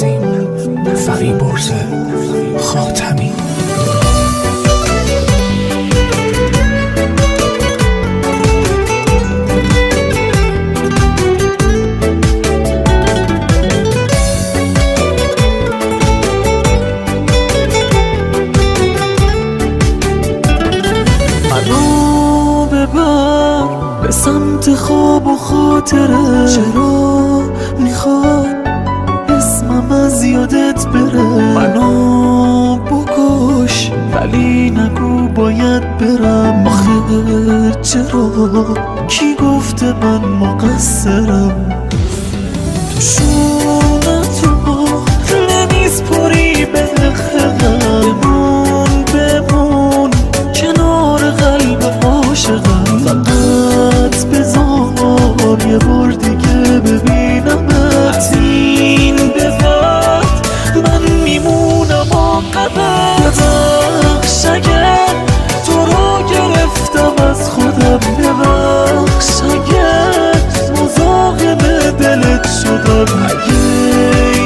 عظیم فریبرز خاتمی. منو ببر به سمت خواب و خاطره، چرا میخواد اسمم از یادت بره؟ منو بکش ولی نگو باید برم، آخه چرا؟ کی گفته من مقصرم؟ تو شونتو نمیسپری به خیلی، بمون کنار قلب عاشقم. فقط بذار یه بار دیگه ببینمت، این به بعد من میمونم آقابت. ببخش اگر تو رو گرفتم از خودم، ببخش اگر مزاحم دلت شدم، اگه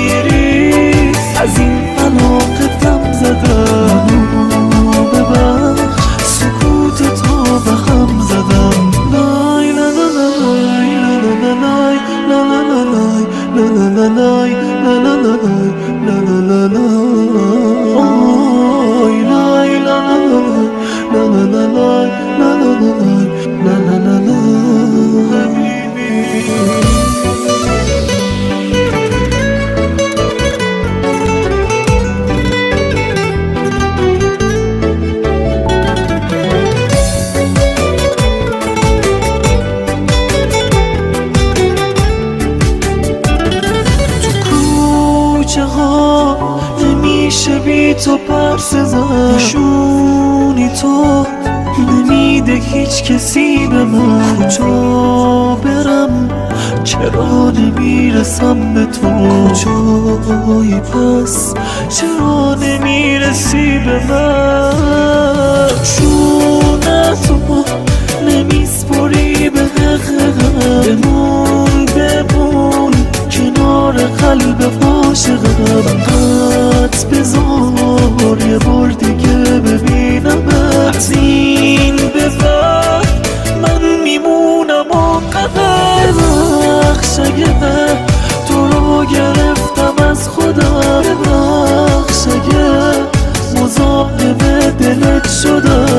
یری از این علاقتم زدم. ببخش سکوت تو به هم زدم. لای لا لا لای لا لا لا لا لا لا لا لای لا لا لا لا لا لا آی لای لا لا لا لا لا لا لا لا لا حبیبی. نمیشه بی تو پرس زن، نشونی تو نمیده هیچ کسی به من. کجا برم چرا نمیرسم به تو؟ کجایی پس چرا نمیرسی به من؟ شونتو نمیسپری به حقیقم، بمون کنار قلب عاشقم. فقط بذار یه بار دیگه ببینمت، این به بعد من میمونم آقابت. ببخش اگه تو رو گرفتم از خودم، ببخش اگه مزاحم دلت شدم.